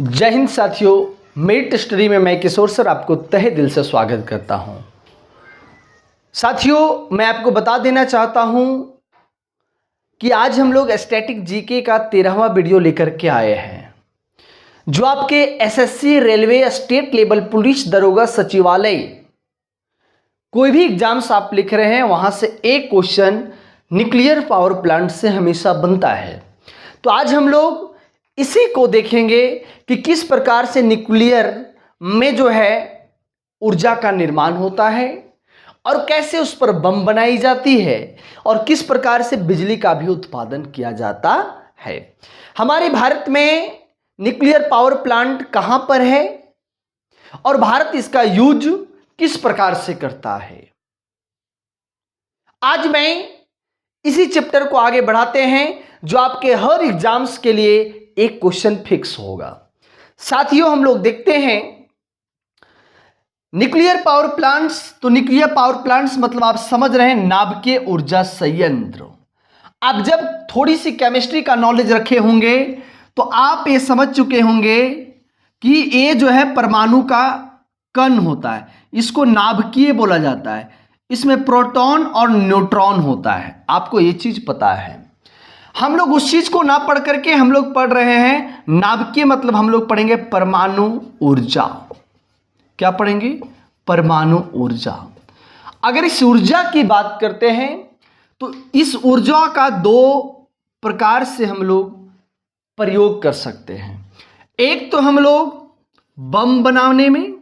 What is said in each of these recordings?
जय हिंद साथियों, merit study में मैं किशोर सर आपको तहे दिल से स्वागत करता हूं। साथियों, मैं आपको बता देना चाहता हूं कि आज हम लोग स्टैटिक जीके का 13वां वीडियो लेकर के आए हैं, जो आपके SSC, railway, state level police दरोगा सचिवालय कोई भी एग्जाम्स आप लिख रहे हैं, वहां से एक क्वेश्चन न्यूक्लियर पावर प्लांट से हमेशा बनता है। तो आज हम लोग इसी को देखेंगे कि किस प्रकार से न्यूक्लियर में जो है ऊर्जा का निर्माण होता है और कैसे उस पर बम बनाई जाती है और किस प्रकार से बिजली का भी उत्पादन किया जाता है। हमारे भारत में न्यूक्लियर पावर प्लांट कहां पर है और भारत इसका यूज किस प्रकार से करता है। आज मैं इसी चैप्टर को आगे बढ़ाते हैं, जो आपके हर एग्जाम्स के लिए एक क्वेश्चन फिक्स होगा। साथियों, हम लोग देखते हैं न्यूक्लियर पावर प्लांट्स। तो न्यूक्लियर पावर प्लांट्स मतलब आप समझ रहे हैं नाभिकीय ऊर्जा संयंत्र। आप जब थोड़ी सी केमिस्ट्री का नॉलेज रखे होंगे तो आप ये समझ चुके होंगे कि ये जो है परमाणु का कण होता है, इसको नाभिकीय बोला जाता है। इसमें प्रोटॉन और न्यूट्रॉन होता है, आपको ये चीज पता है। हम लोग उस चीज को ना पढ़ करके हम लोग पढ़ रहे हैं नाभिकीय, मतलब हम लोग पढ़ेंगे परमाणु ऊर्जा। क्या पढ़ेंगे? परमाणु ऊर्जा। अगर इस ऊर्जा की बात करते हैं तो इस ऊर्जा का दो प्रकार से हम लोग प्रयोग कर सकते हैं। एक तो हम लोग बम बनाने में,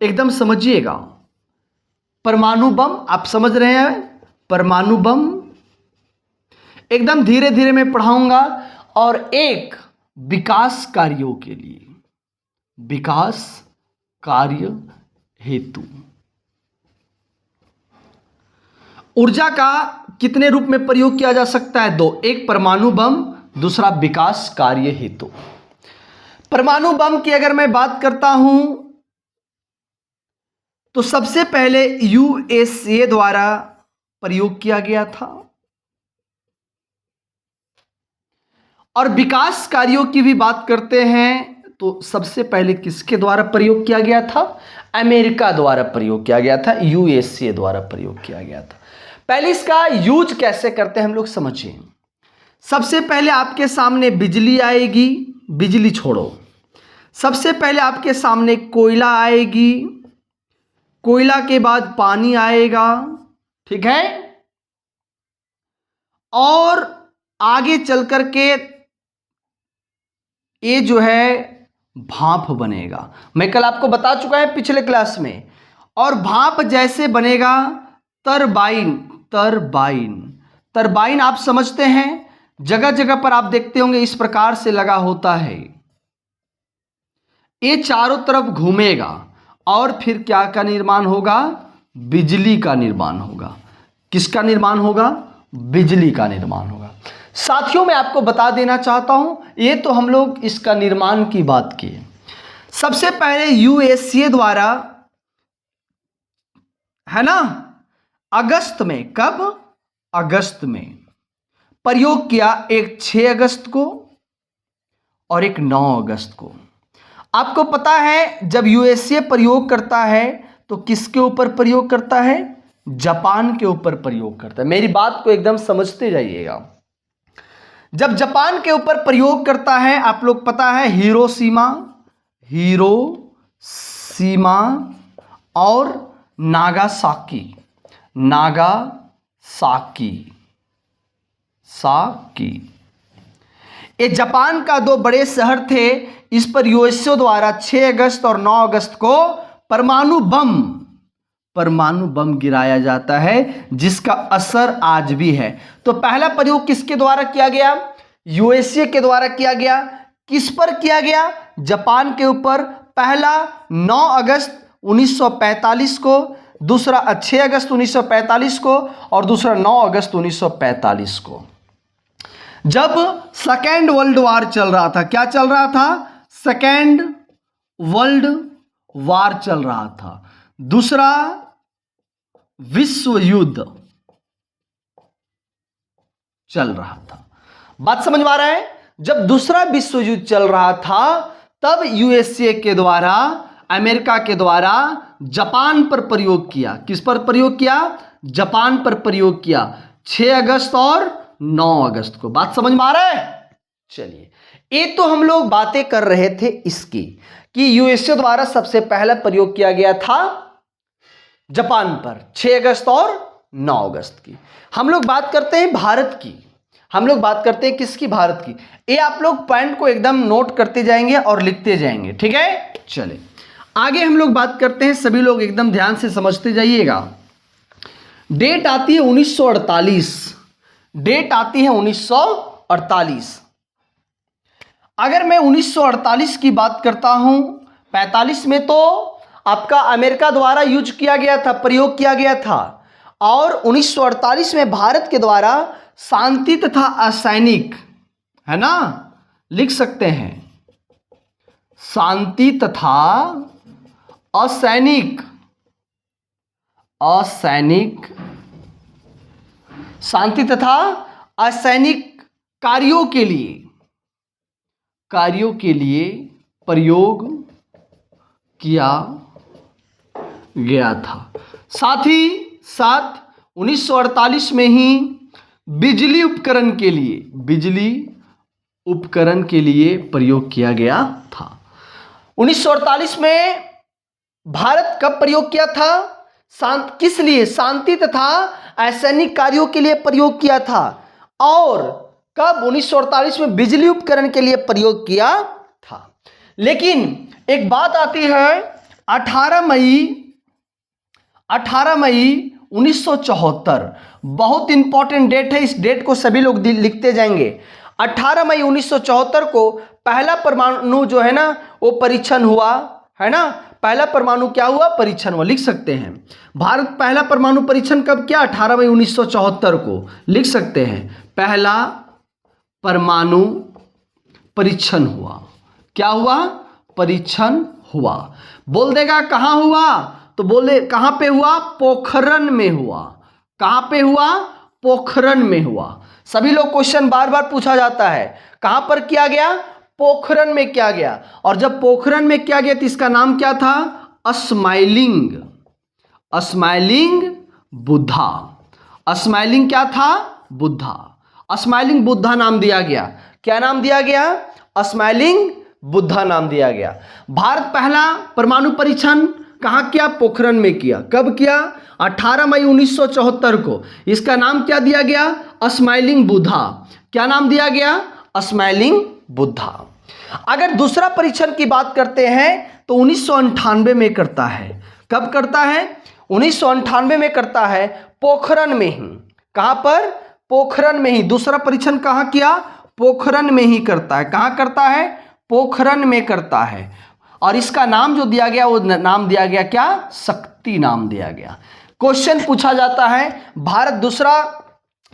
एकदम समझिएगा, परमाणु बम, आप समझ रहे हैं परमाणु बम, एकदम धीरे धीरे मैं पढ़ाऊंगा। और एक विकास कार्यों के लिए, विकास कार्य हेतु। ऊर्जा का कितने रूप में प्रयोग किया जा सकता है? दो, एक परमाणु बम, दूसरा विकास कार्य हेतु। परमाणु बम की अगर मैं बात करता हूं तो सबसे पहले यूएसए द्वारा प्रयोग किया गया था। और विकास कार्यों की भी बात करते हैं तो सबसे पहले किसके द्वारा प्रयोग किया गया था? अमेरिका द्वारा प्रयोग किया गया था, यूएसए द्वारा प्रयोग किया गया था। पहले इसका यूज कैसे करते हैं हम लोग समझिए। सबसे पहले आपके सामने बिजली आएगी, बिजली छोड़ो, सबसे पहले आपके सामने कोयला आएगी, कोयला के बाद पानी आएगा, ठीक है, और आगे चल करके ये जो है भाप बनेगा। मैं कल आपको बता चुका है पिछले क्लास में। और भाप जैसे बनेगा टरबाइन, टरबाइन, टरबाइन आप समझते हैं, जगह जगह पर आप देखते होंगे इस प्रकार से लगा होता है। ये चारों तरफ घूमेगा और फिर क्या का निर्माण होगा? बिजली का निर्माण होगा। किसका निर्माण होगा? बिजली का निर्माण होगा। साथियों, मैं आपको बता देना चाहता हूं, ये तो हम लोग इसका निर्माण की बात की। सबसे पहले यूएसए द्वारा, है ना, अगस्त में, कब? अगस्त में प्रयोग किया, एक 6 अगस्त को और एक 9 अगस्त को। आपको पता है जब यूएसए प्रयोग करता है तो किसके ऊपर प्रयोग करता है? जापान के ऊपर प्रयोग करता है। मेरी बात को एकदम समझते जाइएगा। जब जापान के ऊपर प्रयोग करता है, आप लोग पता है हिरोशिमा, हिरोशिमा और नागासाकी, नागासाकी, साकी, ये जापान का दो बड़े शहर थे। इस पर यूएसए द्वारा 6 अगस्त और 9 अगस्त को परमाणु बम गिराया जाता है, जिसका असर आज भी है। तो पहला प्रयोग किसके द्वारा किया गया? यूएसए के द्वारा किया गया। किस पर किया गया? जापान के ऊपर। पहला 9 अगस्त 1945 को, दूसरा 6 अगस्त 1945 को और दूसरा 9 अगस्त 1945 को। जब सेकेंड वर्ल्ड वॉर चल रहा था। क्या चल रहा था? सेकेंड वर्ल्ड वॉर चल रहा था, दूसरा विश्व युद्ध चल रहा था। बात समझ में आ रहा है? जब दूसरा विश्व युद्ध चल रहा था तब यूएसए के द्वारा, अमेरिका के द्वारा जापान पर प्रयोग किया। किस पर प्रयोग किया? जापान पर प्रयोग किया, 6 अगस्त और 9 अगस्त को। बात समझ में आ रहा है? चलिए, ये तो हम लोग बातें कर रहे थे इसकी कि यूएसए द्वारा सबसे पहला प्रयोग किया गया था जापान पर 6 अगस्त और 9 अगस्त की। हम लोग बात करते हैं भारत की। हम लोग बात करते हैं किसकी? भारत की। ये आप लोग पॉइंट को एकदम नोट करते जाएंगे और लिखते जाएंगे, ठीक है? चले आगे हम लोग बात करते हैं, सभी लोग एकदम ध्यान से समझते जाइएगा। डेट आती है 1948। डेट आती है 1948। अगर मैं 1948 की बात करता हूं, 45 में तो आपका अमेरिका द्वारा यूज किया गया था, प्रयोग किया गया था, और 1948 में भारत के द्वारा शांति तथा असैनिक, है ना, लिख सकते हैं, शांति तथा असैनिक, असैनिक, शांति तथा असैनिक कार्यों के लिए प्रयोग किया गया था। साथ ही साथ 1948 में ही बिजली उपकरण के लिए प्रयोग किया गया था। 1948 में भारत कब प्रयोग किया था? किस लिए? शांति तथा असैनिक कार्यों के लिए प्रयोग किया था। और कब? 1948 में बिजली उपकरण के लिए प्रयोग किया था। लेकिन एक बात आती है, 18 मई 1974, बहुत इंपॉर्टेंट डेट है, इस डेट को सभी लोग लिखते जाएंगे। 18 मई 1974 को पहला परमाणु जो है ना वो परीक्षण हुआ, है ना। पहला परमाणु क्या हुआ? परीक्षण हुआ, लिख सकते हैं। भारत पहला परमाणु परीक्षण कब किया? 18 मई 1974 को, लिख सकते हैं। पहला परमाणु परीक्षण हुआ। क्या हुआ? परीक्षण हुआ। बोल देगा कहां हुआ? तो बोले कहां पे हुआ? पोखरण में हुआ। कहां पे हुआ? पोखरण में हुआ। सभी लोग क्वेश्चन बार बार पूछा जाता है, कहां पर किया गया? पोखरण में किया गया। और जब पोखरण में किया गया तो इसका नाम क्या था? स्माइलिंग बुद्धा। स्माइलिंग क्या था? बुद्धा। स्माइलिंग बुद्धा नाम दिया गया। क्या नाम दिया गया? स्माइलिंग बुद्धा नाम दिया गया। भारत पहला परमाणु परीक्षण कहां किया? पोखरण में किया। कब किया? 18 मई 1974 को। इसका नाम क्या दिया गया? स्माइलिंग बुद्धा। क्या नाम दिया गया? स्माइलिंग बुद्धा। अगर दूसरा परीक्षण की बात करते हैं तो 1998 में करता है। कब करता है? 1998 में करता है, पोखरण में ही। कहां पर? पोखरण में ही। दूसरा परीक्षण कहां किया? पोखरण में ही करता है। कहां करता है? पोखरण में करता है। और इसका नाम जो दिया गया वो नाम दिया गया क्या? शक्ति नाम दिया गया। क्वेश्चन पूछा जाता है, भारत दूसरा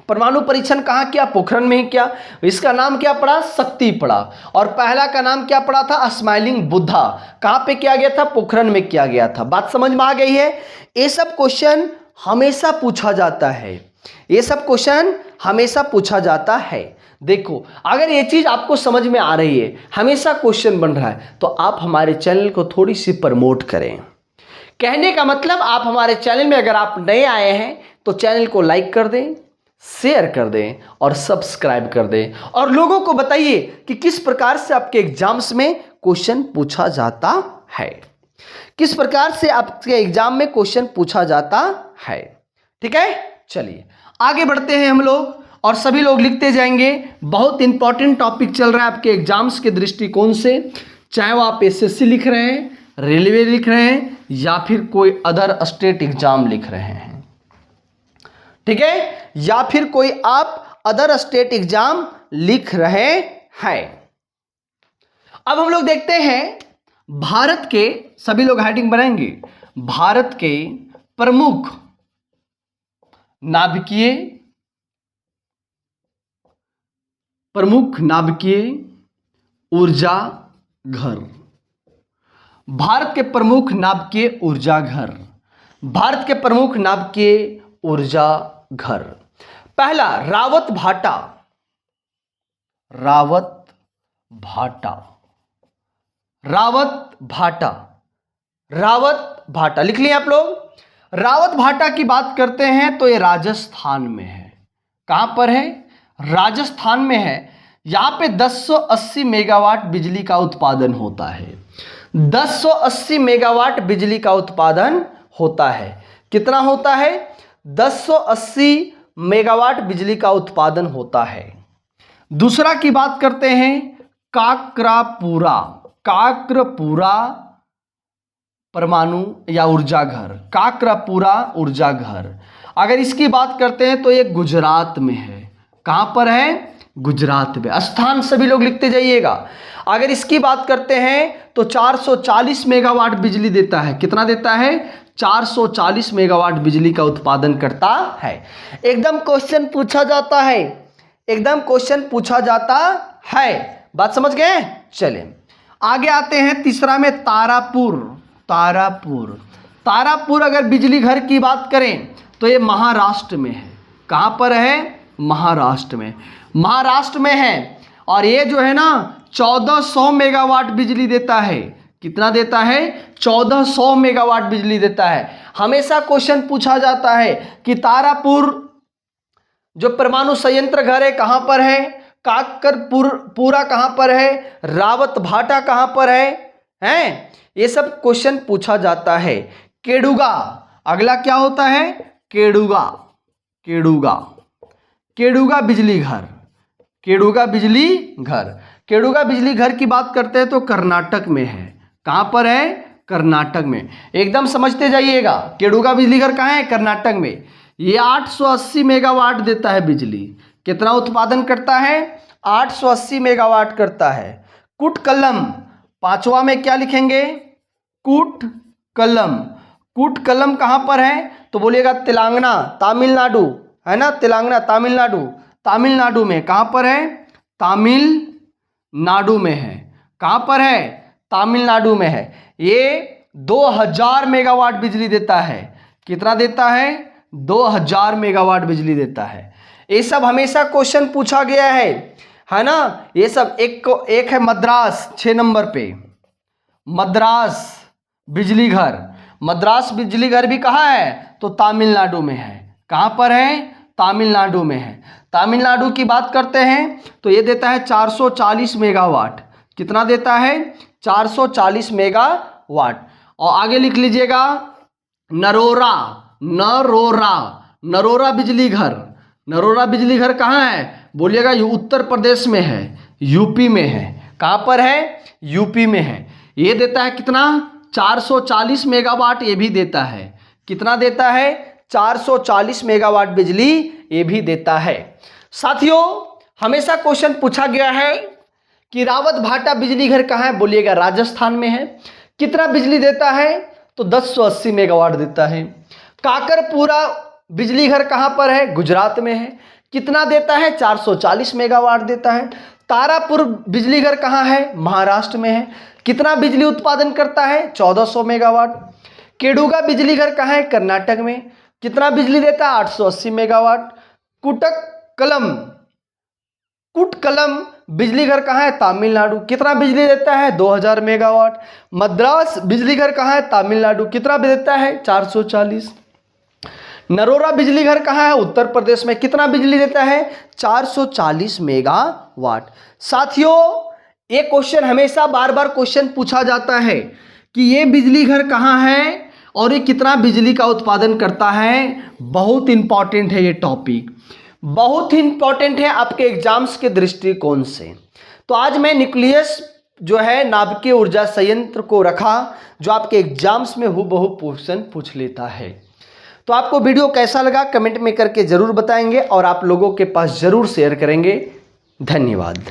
परमाणु परीक्षण कहां किया? पोखरण में ही किया। इसका नाम क्या पड़ा? शक्ति पड़ा। और पहला का नाम क्या पड़ा था? स्माइलिंग बुद्धा। कहां पे किया गया था? पोखरण में किया गया था। बात समझ में आ गई है? ये सब क्वेश्चन हमेशा पूछा जाता है। ये सब क्वेश्चन हमेशा पूछा जाता है। देखो, अगर ये चीज आपको समझ में आ रही है, हमेशा क्वेश्चन बन रहा है, तो आप हमारे चैनल को थोड़ी सी प्रमोट करें। कहने का मतलब, आप हमारे चैनल में अगर आप नए आए हैं तो चैनल को लाइक कर दें, शेयर कर दें और सब्सक्राइब कर दें। और लोगों को बताइए कि किस प्रकार से आपके एग्जाम्स में क्वेश्चन पूछा जाता है। किस प्रकार से आपके एग्जाम में क्वेश्चन पूछा जाता है। ठीक है, चलिए आगे बढ़ते हैं हम लोग और सभी लोग लिखते जाएंगे। बहुत इंपॉर्टेंट टॉपिक चल रहा है आपके एग्जाम्स के दृष्टिकोण से, चाहे वो आप एसएससी लिख रहे हैं, रेलवे लिख रहे हैं या फिर कोई अदर स्टेट एग्जाम लिख रहे हैं। ठीक है, या फिर कोई आप अदर स्टेट एग्जाम लिख रहे हैं। अब हम लोग देखते हैं भारत के, सभी लोग हेडिंग बनाएंगे, भारत के प्रमुख नाभिकीय ऊर्जा घर। भारत के प्रमुख नाभिकीय ऊर्जा घर। भारत के प्रमुख नाभिकीय ऊर्जा घर। पहला रावत भाटा। रावत भाटा। रावत भाटा। रावत भाटा लिख लिया आप लोग। रावत भाटा की बात करते हैं तो ये राजस्थान में है। कहां पर है? राजस्थान में है। यहां पे 1080 मेगावाट बिजली का उत्पादन होता है। 1080 मेगावाट बिजली का उत्पादन होता है। कितना होता है? 1080 मेगावाट बिजली का उत्पादन होता है। दूसरा की बात करते हैं काकरापुरा। काकरापुरा परमाणु या ऊर्जा घर। काकरापुरा ऊर्जा घर अगर इसकी बात करते हैं तो ये गुजरात में है। कहां पर है? गुजरात में। स्थान सभी लोग लिखते जाइएगा। अगर इसकी बात करते हैं तो 440 मेगावाट बिजली देता है। कितना देता है? 440 मेगावाट बिजली का उत्पादन करता है। एकदम क्वेश्चन पूछा जाता है। एकदम क्वेश्चन पूछा जाता है। बात समझ गए? चलिए आगे आते हैं। तीसरा में तारापुर। तारापुर। तारापुर अगर बिजली घर की बात करें तो ये महाराष्ट्र में है। कहां पर है? महाराष्ट्र में। महाराष्ट्र में है और ये जो है ना 1400 मेगावाट बिजली देता है। कितना देता है? 1400 मेगावाट बिजली देता है। हमेशा क्वेश्चन पूछा जाता है कि तारापुर जो परमाणु संयंत्र घर है कहां पर है? काकरपुरा कहां पर है? रावत भाटा कहां पर है? हैं? ये सब क्वेश्चन पूछा जाता है। केडुगा अगला क्या होता है? केडुगा। केडुगा। केडुगा बिजली घर। केडुगा बिजली घर। केडुगा बिजली घर की बात करते हैं तो कर्नाटक में है। कहां पर है? कर्नाटक में। एकदम समझते जाइएगा। केडुगा बिजली घर कहां है? कर्नाटक में। ये 880 मेगावाट देता है बिजली। कितना उत्पादन करता है? 880 मेगावाट करता है। कुटकलम पांचवा में क्या लिखेंगे? कुटकलम। कुटकलम कहां पर है? तो बोलिएगा तेलंगाना, तमिलनाडु है ना। तेलंगाना, तमिलनाडु। तमिलनाडु में। कहां पर है? तमिलनाडु में है। कहां पर है? तमिलनाडु में है। ये 2000 मेगावाट बिजली देता है। कितना देता है? 2000 मेगावाट बिजली देता है। ये सब हमेशा क्वेश्चन पूछा गया है ना। ये सब एक है मद्रास 6 नंबर पे। मद्रास बिजली घर। मद्रास बिजली घर भी कहाँ है? तो तमिलनाडु में है। कहाँ पर है? तमिलनाडु में है। तमिलनाडु की बात करते हैं तो ये देता है 440 मेगावाट। कितना देता है? 440 मेगावाट। और आगे लिख लीजिएगा नरोरा। नरोरा। नरोरा बिजली घर। नरोरा बिजली घर कहाँ है? बोलिएगा उत्तर प्रदेश में है, यूपी में है। कहाँ पर है? यूपी में है। ये देता है कितना? 440 मेगावाट ये भी देता है। कितना देता है? 440 मेगावाट बिजली ये भी देता है। साथियों हमेशा क्वेश्चन पूछा गया है कि रावत भाटा बिजली घर कहाँ है? बोलिएगा राजस्थान में है। कितना बिजली देता है? तो 1080 मेगावाट देता है। काकरपुरा बिजली घर कहाँ पर है? गुजरात में है। कितना देता है? 440 मेगावाट देता है। तारापुर बिजली घर कहाँ है? महाराष्ट्र में है। कितना बिजली उत्पादन करता है? 1400 मेगावाट। केडुगा बिजली घर कहाँ है? कर्नाटक में। कितना बिजली देता है? 880 मेगावाट। कुटकलम बिजली घर कहाँ है? तमिलनाडु। कितना बिजली देता है? 2000 मेगावाट। मद्रास बिजली घर कहाँ है? तमिलनाडु। कितना देता है? 440। नरोरा बिजली घर कहाँ है? उत्तर प्रदेश में। कितना बिजली देता है? 440 मेगावाट। साथियों ये क्वेश्चन हमेशा बार बार क्वेश्चन पूछा जाता है कि ये बिजली घर कहाँ है और ये कितना बिजली का उत्पादन करता है। बहुत इंपॉर्टेंट है ये टॉपिक, बहुत ही इंपॉर्टेंट है आपके एग्जाम्स के दृष्टिकोण से। तो आज मैं न्यूक्लियस जो है नाभिकीय ऊर्जा संयंत्र को रखा जो आपके एग्जाम्स में हूबहू क्वेश्चन पूछ लेता है। तो आपको वीडियो कैसा लगा कमेंट में करके जरूर बताएंगे और आप लोगों के पास जरूर शेयर करेंगे। धन्यवाद।